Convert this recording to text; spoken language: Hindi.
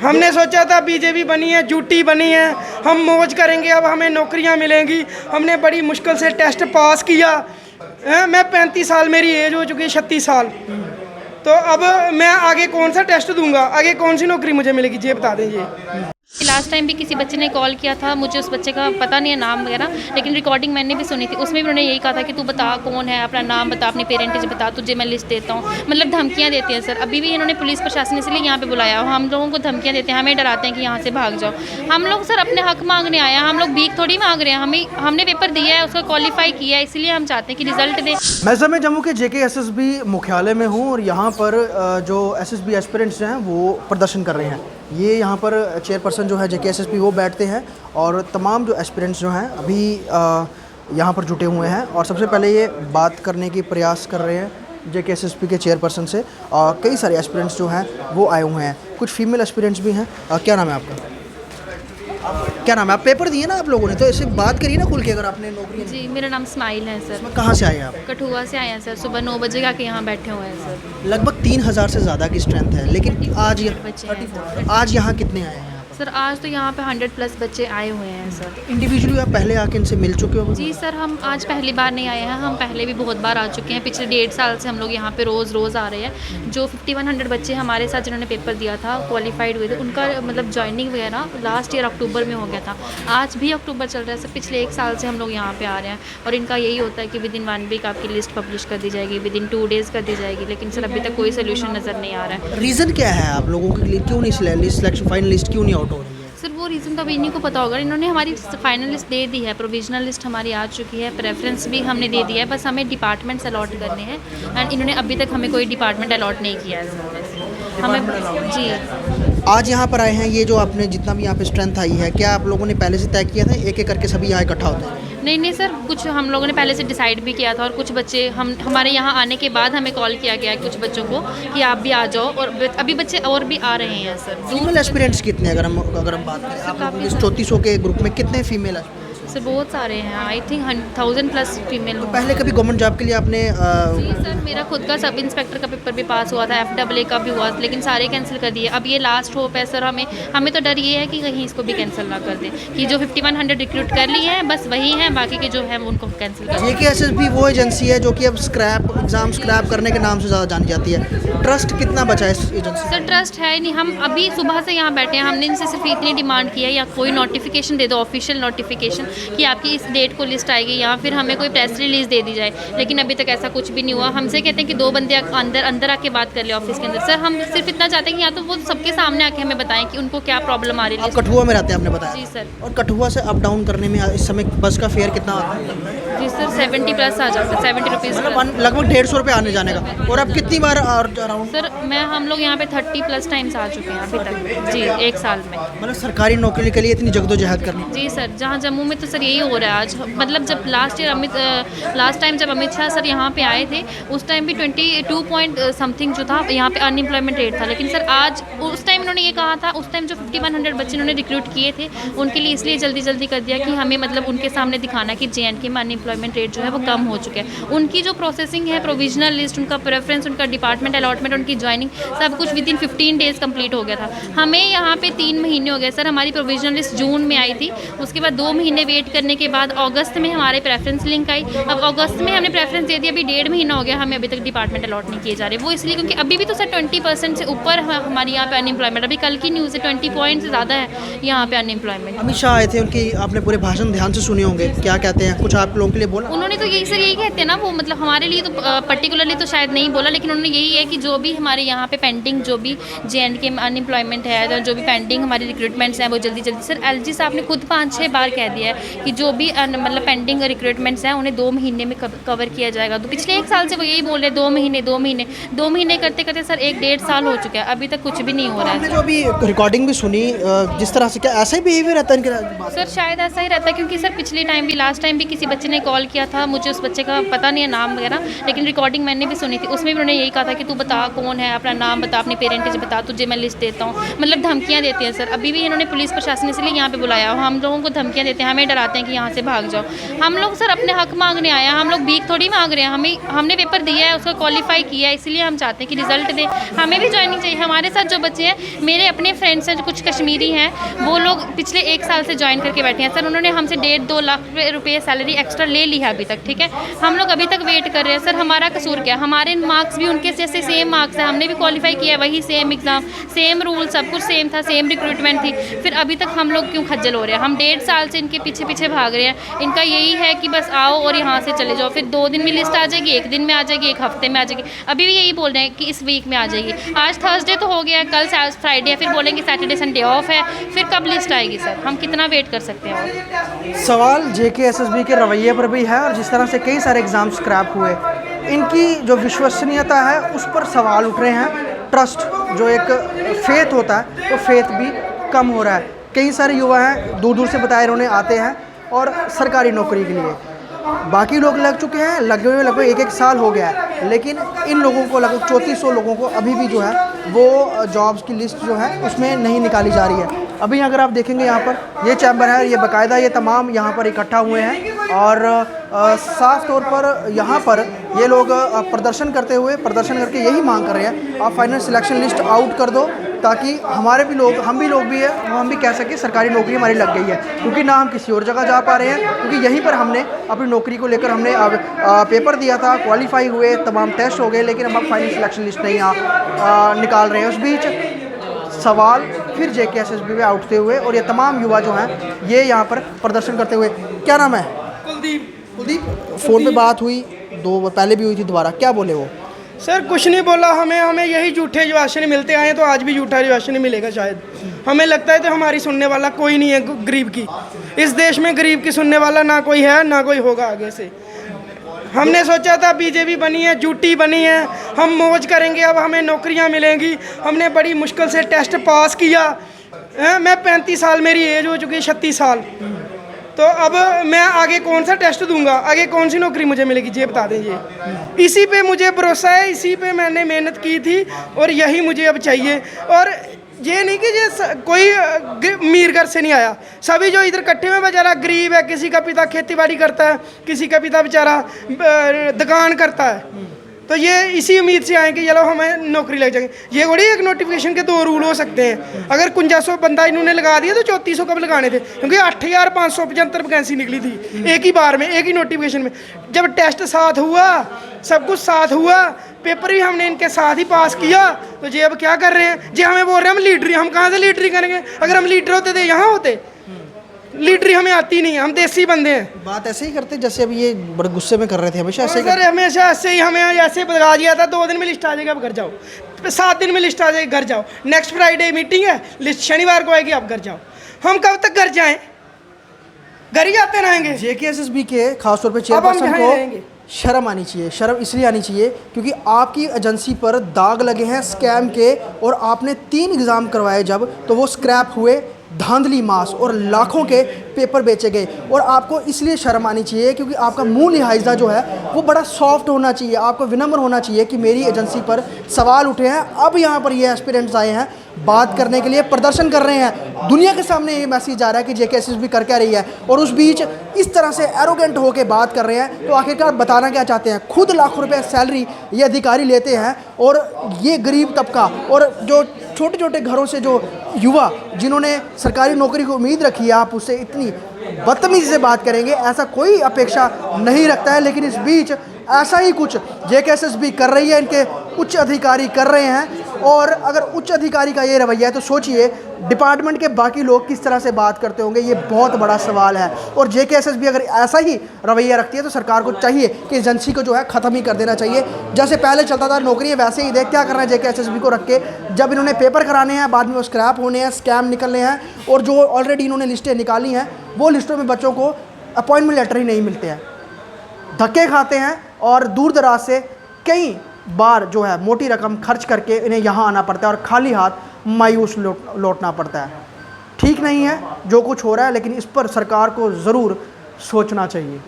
हमने सोचा था बीजेपी बनी है, झूठी बनी है, हम मौज करेंगे, अब हमें नौकरियां मिलेंगी। हमने बड़ी मुश्किल से टेस्ट पास किया। मैं 35 साल मेरी एज हो चुकी है, 36 साल। तो अब मैं आगे कौन सा टेस्ट दूंगा, आगे कौन सी नौकरी मुझे मिलेगी, ये बता दें। ये लास्ट टाइम भी किसी बच्चे ने कॉल किया था, मुझे उस बच्चे का पता नहीं है नाम वगैरह, लेकिन रिकॉर्डिंग मैंने भी सुनी थी। उसमें भी उन्होंने यही कहा था कि तू बता कौन है, अपना नाम बता, अपनी पेरेंटेज बता, तुझे मैं लिस्ट देता हूँ। मतलब धमकियाँ देते हैं सर। अभी भी इन्होंने पुलिस प्रशासन इसलिए यहाँ पे बुलाया, हम लोगों को धमकियाँ देते हैं, हमें डराते हैं कि यहाँ से भाग जाओ। हम लोग सर अपने हक मांगने आए हैं, हम लोग भीख थोड़ी मांग रहे हैं। हमने पेपर दिया है, उसका क्वालिफाई किया है, इसलिए हम चाहते हैं कि रिजल्ट दें। मैं समय जम्मू के JKSSB मुख्यालय में हूँ और यहाँ पर जो SSB एस्पिरेंट्स हैं वो प्रदर्शन कर रहे हैं। ये यहाँ पर चेयरपर्सन जो है JKSSB वो बैठते हैं और तमाम जो एस्पिरेंट्स जो हैं अभी यहाँ पर जुटे हुए हैं और सबसे पहले ये बात करने की प्रयास कर रहे हैं JKSSB के चेयरपर्सन से। और कई सारे एस्पिरेंट्स जो हैं वो आए हुए हैं, कुछ फीमेल एस्पिरेंट्स भी हैं। क्या नाम है आपका? क्या नाम है? आप पेपर दिए ना आप लोगों ने, तो इससे बात करिए ना खुल के, अगर आपने नौकरी। जी, मेरा नाम स्माइल है सर। कहाँ से आए हैं आप? कठुआ से आए हैं सर, सुबह 9 बजे आके यहाँ बैठे हुए हैं सर। लगभग 3000 से ज़्यादा की स्ट्रेंथ है, लेकिन आज आज यहाँ कितने आए हैं? सर आज तो यहाँ पे 100+ बच्चे आए हुए हैं सर। इंडिविजुअली आप पहले आके इनसे मिल चुके हो? जी सर, हम आज पहली बार नहीं आए हैं, हम पहले भी बहुत बार आ चुके हैं। पिछले 1.5 साल से हम लोग यहाँ पे रोज़ आ रहे हैं। जो 5100 बच्चे हमारे साथ जिन्होंने पेपर दिया था, क्वालिफाइड हुए थे, उनका मतलब जॉइनिंग वगैरह लास्ट ईयर अक्टूबर में हो गया था। आज भी अक्टूबर चल रहा है सर। पिछले 1 साल से हम लोग यहाँ पे आ रहे हैं और इनका यही होता है कि विदिन 1 वीक आपकी लिस्ट पब्लिश कर दी जाएगी, विदिन 2 डेज़ कर दी जाएगी। लेकिन सर अभी तक कोई सोल्यूशन नज़र नहीं आ रहा है। रीज़न क्या है आप लोगों के लिए, क्यों नहीं सिलेक्शन फाइनल लिस्ट क्यों नहीं आउट हो रही है? सर वो रीज़न तो अभी इन्हीं को पता होगा। इन्होंने हमारी फाइनल लिस्ट दे दी है, प्रोविजनल लिस्ट हमारी आ चुकी है, प्रेफरेंस भी हमने दे दिया है, बस हमें डिपार्टमेंट्स अलॉट करने हैं। एंड इन्होंने अभी तक हमें कोई डिपार्टमेंट अलॉट नहीं किया है सर। हमें जी आज यहाँ पर आए हैं, ये जो आपने जितना भी यहाँ पे स्ट्रेंथ आई है, क्या आप लोगों ने पहले से तय किया था, एक एक करके सभी यहाँ इकट्ठा होते हैं? नहीं सर, कुछ हम लोगों ने पहले से डिसाइड भी किया था और कुछ बच्चे हमारे यहाँ आने के बाद हमें कॉल किया गया कुछ बच्चों को कि आप भी आ जाओ, और अभी बच्चे और भी आ रहे हैं सर। फीमेल एस्पिरेंट्स कितने, अगर हम बात करें आप लोगों के इस 3400 के ग्रुप में कितने फीमेल एस्पिरेंट्स? सर बहुत सारे हैं, आई थिंक 1000+ फीमेल। तो पहले कभी गवर्नमेंट जॉब के लिए आपने जी सर, मेरा खुद का सब इंस्पेक्टर का पेपर भी पास हुआ था, FAA का भी हुआ, लेकिन सारे कैंसिल कर दिए। अब ये लास्ट होप है सर। हमें तो डर ये है कि कहीं इसको भी कैंसिल ना कर दें, कि जो 5100 रिक्रूट कर लिए हैं बस वही हैं, बाकी के जो हैं वो उनको कैंसिल कर दें। JKSSB वो एजेंसी है जो कि अब एग्ज़ाम स्क्रैप करने के नाम से ज़्यादा जानी जाती है। ट्रस्ट कितना बचा है इस एजेंसी? सर ट्रस्ट है नहीं। हम अभी सुबह से यहाँ बैठे हैं, हमने इनसे सिर्फ इतनी डिमांड की है, या कोई नोटिफिकेशन दे दो, ऑफिशियल नोटिफिकेशन कि आपकी इस डेट को लिस्ट आएगी, या फिर हमें कोई प्रेस रिलीज दे दी जाए। लेकिन अभी तक ऐसा कुछ भी नहीं हुआ। हमसे कहते हैं कि 2 बंदे अंदर आके बात कर ले ऑफिस के अंदर। सर हम सिर्फ इतना चाहते हैं कि या तो वो सबके सामने आके हमें बताएं कि उनको क्या प्रॉब्लम आ रही है। आप कठुआ में रहते हैं, आपने बताया? जी सर। और कठुआ से अप डाउन करने में इस समय बस का फेयर कितना आता है? जी सर 70+ आ जाता है, 70 रुपीज़। लगभग 150 रुपये आने जाने का। और अब कितनी बार अराउंड? सर हम लोग यहाँ पे 30+ टाइम्स आ चुके हैं अभी तक जी, 1 साल में। मतलब सरकारी नौकरी के लिए इतनी जगदोजहद करनी? जी सर, जहाँ जम्मू में तो सर यही हो रहा है आज। मतलब जब लास्ट टाइम जब अमित शाह सर यहाँ पे आए थे, उस टाइम भी 22 पॉइंट समथिंग जो था यहाँ पे अनएम्प्लॉयमेंट रेट था। लेकिन सर आज उस टाइम इन्होंने ये कहा था, उस टाइम जो 5100 बच्चे इन्होंने रिक्रूट किए थे उनके लिए इसलिए जल्दी कर दिया कि हमें मतलब उनके सामने दिखाना कि JNK में अनएम्प्लॉयमेंट रेट जो है वो कम हो चुका है। उनकी जो प्रोसेसिंग है, प्रोविजनल लिस्ट, उनका प्रेफरेंस, उनका डिपार्टमेंट अलॉटमेंट, उनकी ज्वाइनिंग, सब कुछ विदिन 15 डेज़ कंप्लीट हो गया था। हमें यहाँ पे 3 महीने हो गए सर। हमारी प्रोविजनल लिस्ट जून में आई थी, उसके बाद 2 महीने वेट करने के बाद अगस्त में हमारे प्रेफरेंस लिंक आई। अब अगस्त में हमने प्रेफरेंस दे दिया, अभी 1.5 महीना हो गया, हमें अभी तक डिपार्टमेंट अलॉट नहीं किए जा रहे। वो इसलिए क्योंकि अभी भी तो सर 20% से ऊपर हमारे यहाँ पे अनएम्प्लॉयमेंट। अभी कल की न्यूज़ है 20 पॉइंट से ज़्यादा है यहाँ पे अनएम्प्लॉयमेंट। अमित शाह आए थे, उनकी आपने पूरे भाषण ध्यान से सुने होंगे, क्या कहते हैं, कुछ आप लोगों के लिए बोला? उन्होंने तो यही कहते हैं ना, वो मतलब हमारे लिए तो पर्टिकुलरली तो शायद नहीं बोला, लेकिन उन्होंने यही है कि जो भी हमारे यहाँ पे पेंडिंग, जो भी JNK में अनएम्प्लॉयमेंट है, जो भी पेंडिंग हमारी रिक्रूटमेंट्स हैं वो जल्दी सर LG साहब ने खुद 5-6 बार कह दिया है कि जो भी मतलब पेंडिंग रिक्रूटमेंट्स हैं उन्हें 2 महीने में कवर किया जाएगा। तो पिछले 1 साल से वो यही बोल रहे हैं, 2 महीने करते सर 1-1.5 साल हो चुका है, अभी तक कुछ भी नहीं हो रहा है। जो अभी रिकॉर्डिंग भी सुनी, जिस तरह से, क्या ऐसा ही बिहेवियर रहता है इनके? सर शायद ऐसा ही रहता है, क्योंकि सर पिछले टाइम भी, लास्ट टाइम भी किसी बच्चे ने कॉल किया था, मुझे उस बच्चे का पता नहीं है नाम वगैरह, लेकिन रिकॉर्डिंग मैंने भी सुनी थी। उसमें भी उन्होंने यही कहा था कि तू बता कौन है, अपना नाम बता, अपनी पेरेंटेज बता, तुझे मैं लिस्ट देता हूँ। मतलब धमकियाँ देते हैं सर। अभी भी इन्होंने पुलिस प्रशासन इसलिए यहाँ पे बुलाया, हम लोगों को धमकियाँ देते हैं, हमें डराते हैं कि यहाँ से भाग जाओ। हम लोग सर अपने हक मांगने आए हैं, हम लोग भीख थोड़ी मांग रहे हैं। हमने पेपर दिया है, उसका क्वालिफाई किया है, इसलिए हम चाहते हैं कि रिजल्ट दें, हमें भी ज्वाइनिंग चाहिए। हमारे साथ जो बच्चे हैं मेरे अपने फ्रेंड्स हैं जो कुछ कश्मीरी हैं, वो लोग पिछले 1 साल से ज्वाइन करके बैठे हैं सर। उन्होंने हमसे 1.5-2 लाख रुपये सैलरी एक्स्ट्रा ले ली है अभी तक, ठीक है। हम लोग अभी तक वेट कर रहे हैं सर। हमारा कसूर क्या? हमारे मार्क्स भी उनके जैसे सेम मार्क्स हैं, हमने भी क्वालिफाई किया है, वही सेम एग्ज़ाम, सेम रूल, सब कुछ सेम था, सेम रिक्रूटमेंट थी, फिर अभी तक हम लोग क्यों खज्जल हो रहे हैं? हम 1.5 साल से इनके पीछे पीछे भाग रहे हैं। इनका यही है कि बस आओ और यहाँ से चले जाओ, फिर 2 दिन में लिस्ट आ जाएगी, 1 दिन में आ जाएगी, 1 हफ्ते में आ जाएगी। अभी भी यही बोल रहे हैं कि इस वीक में आ जाएगी। आज थर्सडे तो हो गया है, कल फ्राइडे है, फिर बोलेंगे सैटरडे संडे ऑफ है, फिर कब लिस्ट आएगी सर? हम कितना वेट कर सकते हैं और? सवाल JKSSB के रवैये पर भी है, और जिस तरह से कई सारे एग्ज़ाम स्क्रैप हुए, इनकी जो विश्वसनीयता है उस पर सवाल उठ रहे हैं। ट्रस्ट जो एक फेथ होता है, वो फेथ भी कम हो रहा है। कई सारे युवा हैं, दूर दूर से बताए इन्होंने आते हैं और सरकारी नौकरी के लिए। बाकी लोग लग चुके हैं, लगे हुए लगभग 1-1 साल हो गया है, लेकिन इन लोगों को लगभग 3400 लोगों को अभी भी जो है वो जॉब्स की लिस्ट जो है उसमें नहीं निकाली जा रही है। अभी अगर आप देखेंगे यहाँ पर ये चैम्बर है, ये बाकायदा ये तमाम यहाँ पर इकट्ठा हुए हैं और साफ तौर पर यहाँ पर ये लोग प्रदर्शन करके यही मांग कर रहे हैं, आप फाइनल सिलेक्शन लिस्ट आउट कर दो, ताकि हमारे भी लोग, हम भी है, हम भी कह सकें सरकारी नौकरी हमारी लग गई है। क्योंकि ना हम किसी और जगह जा पा रहे हैं, क्योंकि यहीं पर हमने अपनी नौकरी को लेकर हमने पेपर दिया था, क्वालिफाई हुए, तमाम टेस्ट हो गए, लेकिन हम अब फाइनल सिलेक्शन लिस्ट नहीं निकाल रहे हैं। उस बीच सवाल फिर JKSSB में उठते हुए और ये तमाम युवा जो हैं ये यहाँ पर प्रदर्शन करते हुए। क्या नाम है? कुलदीप। फ़ोन पे बात हुई, 2 बार पहले भी हुई थी, दोबारा क्या बोले वो? सर कुछ नहीं बोला, हमें यही झूठे रिवाशन मिलते आए हैं, तो आज भी झूठा रिवाशन मिलेगा शायद। हमें लगता है तो हमारी सुनने वाला कोई नहीं है गरीब की। इस देश में गरीब की सुनने वाला ना कोई है, ना कोई होगा आगे से। हमने सोचा था बीजेपी बनी है, झूठी बनी है, हम मौज करेंगे, अब हमें नौकरियां मिलेंगी। हमने बड़ी मुश्किल से टेस्ट पास किया। मैं 35 साल मेरी एज हो चुकी है, 36 साल। तो अब मैं आगे कौन सा टेस्ट दूंगा? आगे कौन सी नौकरी मुझे मिलेगी? ये बता दीजिए। इसी पे मुझे भरोसा है, इसी पे मैंने मेहनत की थी और यही मुझे अब चाहिए। और ये नहीं कि ये कोई अमीर घर से नहीं आया, सभी जो इधर इकट्ठे में बेचारा गरीब है, किसी का पिता खेतीबाड़ी करता है, किसी का पिता बेचारा दुकान करता है, तो ये इसी उम्मीद से आए कि चलो हमें नौकरी लग जाएगी। ये थोड़ी एक नोटिफिकेशन के 2 रूल हो सकते हैं। अगर 5500 बंदा इन्होंने लगा दिया तो 3400 कब लगाने थे? क्योंकि 8575 वैकेंसी निकली थी एक ही बार में, एक ही नोटिफिकेशन में। जब टेस्ट साथ हुआ, सब कुछ साथ हुआ, पेपर भी हमने इनके साथ ही पास किया, तो ये अब क्या कर रहे हैं? जी हमें बोल रहे हैं हम लीडरी। हम कहाँ से लीडरी करेंगे? अगर हम लीडर होते थे यहाँ होते। लीडरी हमें आती नहीं है, हम देसी बंदे हैं। बात ऐसे ही करते जैसे अभी ये बड़े गुस्से में कर रहे थे, हमेशा ऐसे ही सर हमेशा ऐसे ही हमें ऐसे बता दिया था, 2 दिन में लिस्ट आ जाएगी, अब घर जाओ। 7 दिन में लिस्ट आ जाएगी, घर जाओ। नेक्स्ट फ्राइडे मीटिंग है, लिस्ट शनिवार को आएगी, आप घर जाओ। हम कब तक घर जाएं? घर ही आते रहेंगे। JKSSB के खासतौर पर चेयरपर्सन को शर्म आनी चाहिए। शर्म इसलिए आनी चाहिए क्योंकि आपकी एजेंसी पर दाग लगे हैं स्कैम के, और आपने 3 एग्ज़ाम करवाए जब, तो वो स्क्रैप हुए, धांधली मास और लाखों के पेपर बेचे गए। और आपको इसलिए शर्म आनी चाहिए क्योंकि आपका मुंह लिहाजा जो है वो बड़ा सॉफ्ट होना चाहिए, आपको विनम्र होना चाहिए कि मेरी एजेंसी पर सवाल उठे हैं, अब यहाँ पर ये एस्पिरेंट्स आए हैं बात करने के लिए, प्रदर्शन कर रहे हैं, दुनिया के सामने ये मैसेज आ रहा है कि JKSSB कर क्या रही है, और उस बीच इस तरह से एरोगेंट होकर बात कर रहे हैं। तो आखिरकार बताना क्या चाहते हैं? खुद लाखों रुपए सैलरी ये अधिकारी लेते हैं, और ये गरीब तबका और जो छोटे छोटे घरों से जो युवा जिन्होंने सरकारी नौकरी को उम्मीद रखी है, आप उससे इतनी बदतमीजी से बात करेंगे, ऐसा कोई अपेक्षा नहीं रखता है। लेकिन इस बीच ऐसा ही कुछ JKSSB कर रही है, इनके उच्च अधिकारी कर रहे हैं। और अगर उच्च अधिकारी का ये रवैया है तो सोचिए डिपार्टमेंट के बाकी लोग किस तरह से बात करते होंगे, ये बहुत बड़ा सवाल है। और JKSSB अगर ऐसा ही रवैया रखती है तो सरकार को चाहिए कि एजेंसी को जो है ख़त्म ही कर देना चाहिए। जैसे पहले चलता था नौकरियाँ, वैसे ही देख क्या करना है JKSSB को रख के, जब इन्होंने पेपर कराने हैं बाद में वो स्क्रैप होने हैं, स्कैम निकलने हैं, और जो ऑलरेडी इन्होंने लिस्टें निकाली हैं वो लिस्टों में बच्चों को अपॉइंटमेंट लेटर ही नहीं मिलते हैं, धक्के खाते हैं, और दूर दराज से कई बार जो है मोटी रकम खर्च करके इन्हें यहाँ आना पड़ता है और खाली हाथ मायूस लौटना पड़ता है। ठीक नहीं है जो कुछ हो रहा है, लेकिन इस पर सरकार को ज़रूर सोचना चाहिए।